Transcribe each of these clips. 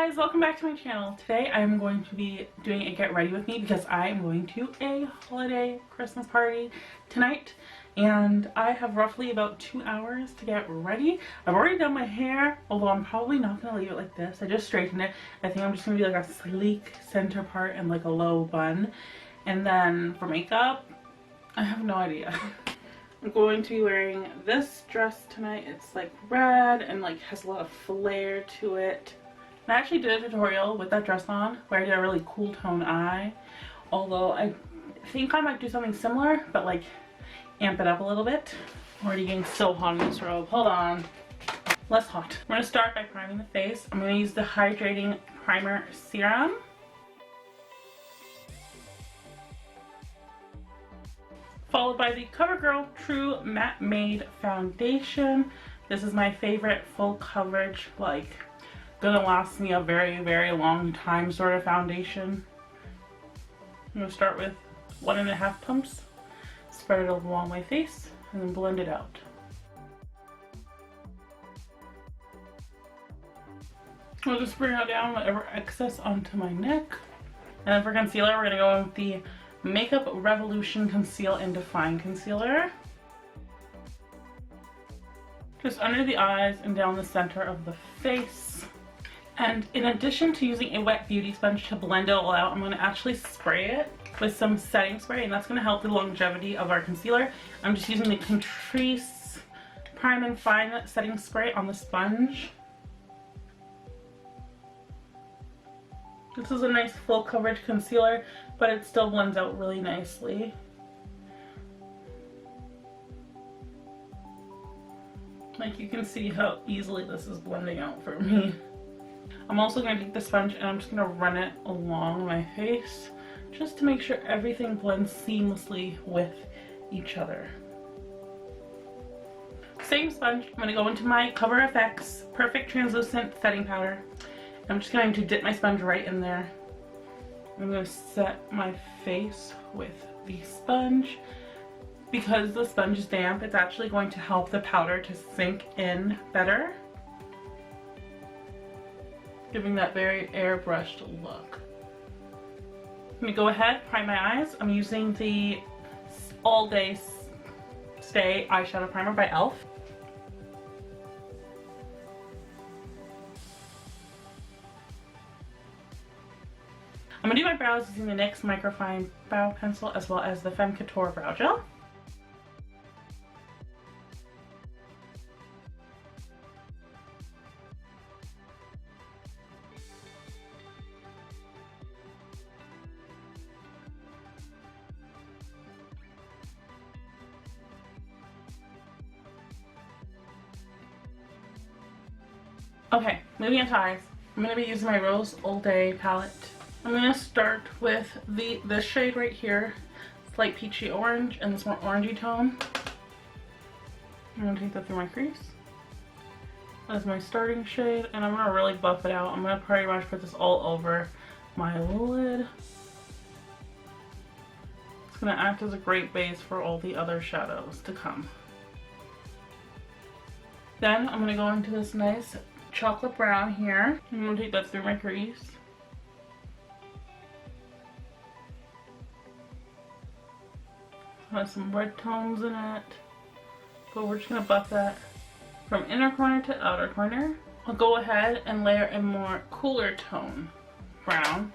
guys, welcome back to my channel. Today I am going to be doing a get ready with me because I am going to a holiday Christmas party tonight and I have roughly about 2 hours to get ready. I've already done my hair, although I'm probably not going to leave it like this. I just straightened it. I think I'm just going to be like a sleek center part and like a low bun. And then for makeup, I have no idea. I'm going to be wearing this dress tonight. It's like red and like has a lot of flair to it. I actually did a tutorial with that dress on where I did a really cool tone eye, although I think I might do something similar but like amp it up a little bit. I'm already getting so hot in this robe. Hold on. Less hot. I'm going to start by priming the face. I'm going to use the Hydrating Primer Serum. Followed by the Covergirl True Matte Made Foundation. This is my favorite full coverage, like gonna last me a very long time sort of foundation. I'm gonna start with 1.5 pumps, spread it along my face, and then blend it out. I'll just bring it down whatever excess onto my neck. And then for concealer, we're gonna go in with the Makeup Revolution Conceal and Define Concealer. Just under the eyes and down the center of the face. And in addition to using a wet beauty sponge to blend it all out, I'm going to actually spray it with some setting spray, and that's going to help the longevity of our concealer. I'm just using the Catrice Prime and Fine setting spray on the sponge. This is a nice full coverage concealer, but it still blends out really nicely. Like you can see how easily this is blending out for me. I'm also going to take the sponge and I'm just going to run it along my face just to make sure everything blends seamlessly with each other. Same sponge, I'm going to go into my Cover FX Perfect Translucent Setting Powder. I'm just going to dip my sponge right in there. I'm going to set my face with the sponge. Because the sponge is damp, it's actually going to help the powder to sink in better, giving that very airbrushed look. I'm going to go ahead, prime my eyes. I'm using the All Day Stay Eyeshadow Primer by e.l.f. I'm going to do my brows using the NYX Microfine Brow Pencil as well as the Femme Couture Brow Gel. Okay, moving on to eyes. I'm going to be using my Rose All Day palette. I'm going to start with this shade right here. It's light peachy orange and this more orangey tone. I'm going to take that through my crease. That's my starting shade, and I'm going to really buff it out. I'm going to pretty much put this all over my lid. It's going to act as a great base for all the other shadows to come. Then I'm going to go into this nice chocolate brown here. I'm going to take that through my crease. Has some red tones in it, but we're just going to buff that from inner corner to outer corner. I'll go ahead and layer a more cooler tone brown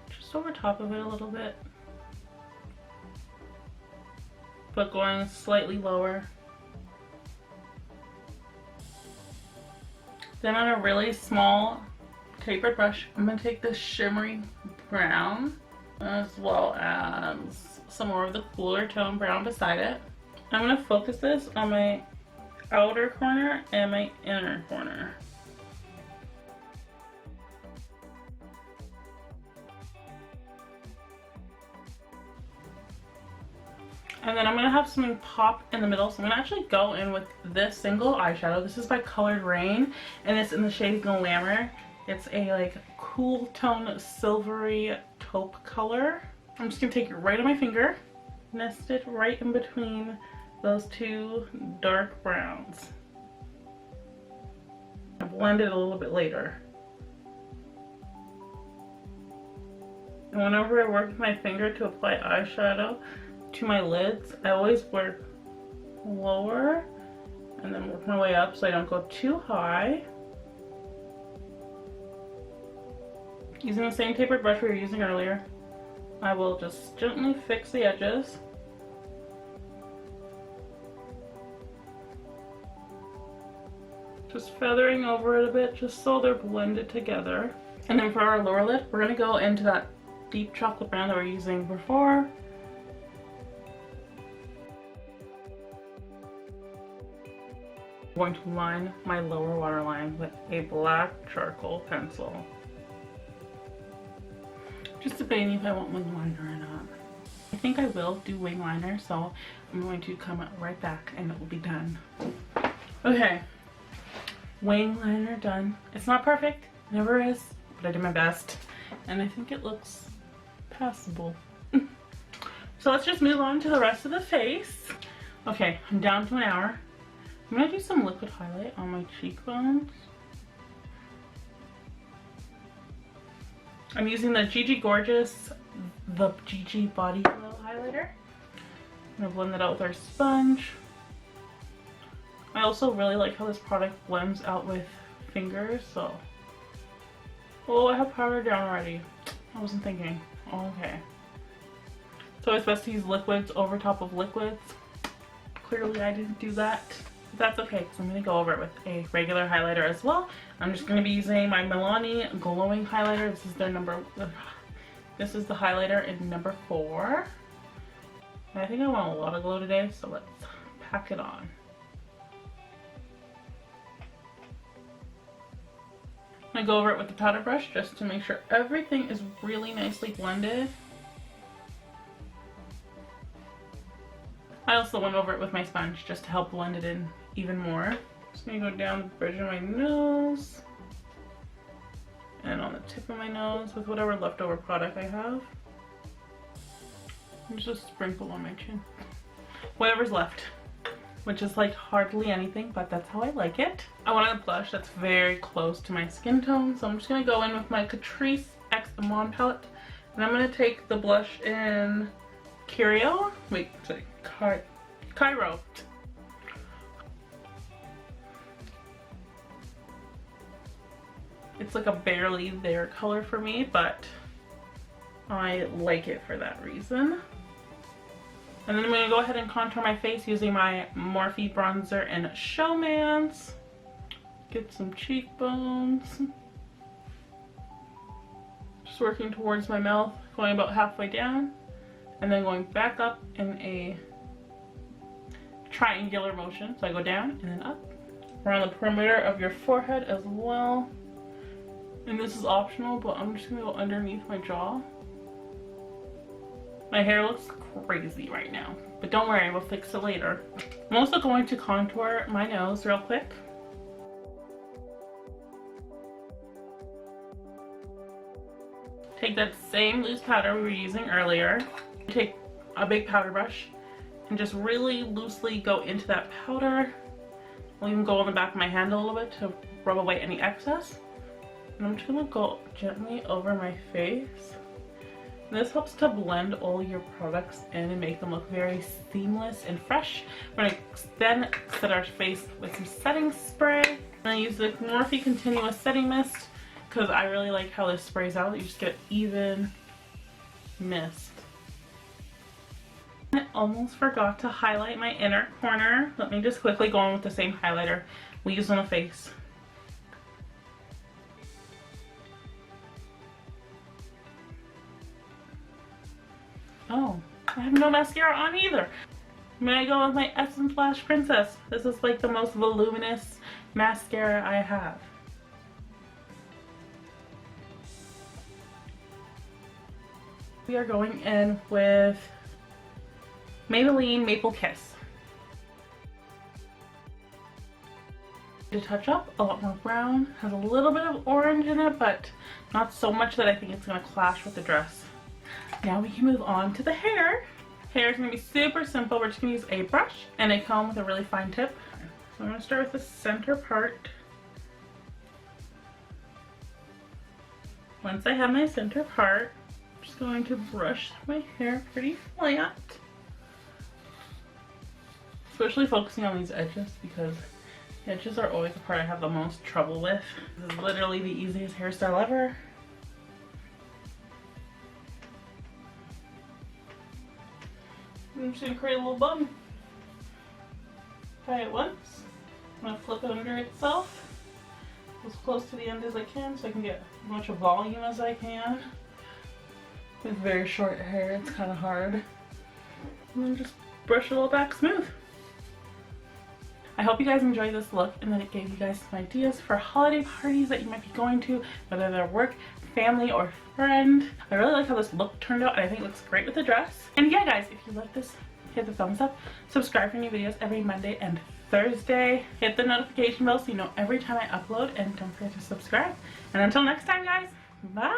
just over top of it a little bit, but going slightly lower. Then on a really small tapered brush, I'm going to take this shimmery brown as well as some more of the cooler tone brown beside it. I'm going to focus this on my outer corner and my inner corner. And then I'm going to have something pop in the middle. So I'm going to actually go in with this single eyeshadow. This is by Colored Rain, and it's in the shade Glamour. It's a like cool tone silvery taupe color. I'm just going to take it right on my finger, nest it right in between those two dark browns. I'll blend it a little bit later. And whenever I work with my finger to apply eyeshadow to my lids, I always work lower and then work my way up so I don't go too high. Using the same tapered brush we were using earlier, I will just gently fix the edges. Just feathering over it a bit just so they're blended together. And then for our lower lid, we're going to go into that deep chocolate brown that we were using before. I'm going to line my lower waterline with a black charcoal pencil. Just debating if I want wing liner or not. I think I will do wing liner, so I'm going to come right back and it will be done. Okay, wing liner done. It's not perfect, never is, but I did my best. And I think it looks passable. So let's just move on to the rest of the face. Okay, I'm down to an hour. I'm gonna do some liquid highlight on my cheekbones. I'm using the Gigi Gorgeous, the Gigi Body Glow highlighter. I'm gonna blend that out with our sponge. I also really like how this product blends out with fingers, so. Oh, I have powder down already. I wasn't thinking. Okay. So it's best to use liquids over top of liquids. Clearly I didn't do that. That's okay, because I'm going to go over it with a regular highlighter as well. I'm just going to be using my Milani glowing highlighter. This is their this is the highlighter in number 4. And I think I want a lot of glow today, so let's pack it on. I'm going to go over it with the powder brush just to make sure everything is really nicely blended. I also went over it with my sponge just to help blend it in even more. Just gonna go down the bridge of my nose and on the tip of my nose with whatever leftover product I have. And just sprinkle on my chin. Whatever's left, which is like hardly anything, but that's how I like it. I want a blush that's very close to my skin tone, so I'm just gonna go in with my Catrice X Eman palette, and I'm gonna take the blush in Cairo. It's like a barely there color for me, but I like it for that reason. And then I'm going to go ahead and contour my face using my Morphe bronzer in Showmance. Get some cheekbones. Just working towards my mouth, going about halfway down, and then going back up in a triangular motion. So I go down and then up. Around the perimeter of your forehead as well. And this is optional, but I'm just gonna go underneath my jaw. My hair looks crazy right now, but don't worry, we'll fix it later. I'm also going to contour my nose real quick. Take that same loose powder we were using earlier. Take a big powder brush and just really loosely go into that powder. I'll even go on the back of my hand a little bit to rub away any excess. And I'm just gonna go gently over my face. And this helps to blend all your products in and make them look very seamless and fresh. We're gonna then set our face with some setting spray. And I use the Morphe Continuous Setting Mist because I really like how this sprays out. You just get even mist. I almost forgot to highlight my inner corner. Let me just quickly go on with the same highlighter we used on the face. Oh, I have no mascara on either. I'm gonna go with my Essence Lash Princess. This is like the most voluminous mascara I have. We are going in with Maybelline Maple Kiss. To touch up, a lot more brown. Has a little bit of orange in it, but not so much that I think it's gonna clash with the dress. Now we can move on to the hair. Hair is gonna be super simple. We're just gonna use a brush and a comb with a really fine tip. So I'm gonna start with the center part. Once I have my center part, I'm just just going to brush my hair pretty flat. Especially focusing on these edges because the edges are always the part I have the most trouble with. This is literally the easiest hairstyle ever. I'm just gonna create a little bun. Tie it once. I'm gonna flip it under itself as close to the end as I can so I can get as much volume as I can. With very short hair, it's kind of hard. And then just brush it all back smooth. I hope you guys enjoyed this look and that it gave you guys some ideas for holiday parties that you might be going to, whether they're work, family, or friend. I really like how this look turned out and I think it looks great with the dress. And yeah guys, if you like this, hit the thumbs up, subscribe for new videos every Monday and Thursday, hit the notification bell so you know every time I upload, and don't forget to subscribe. And until next time guys, bye!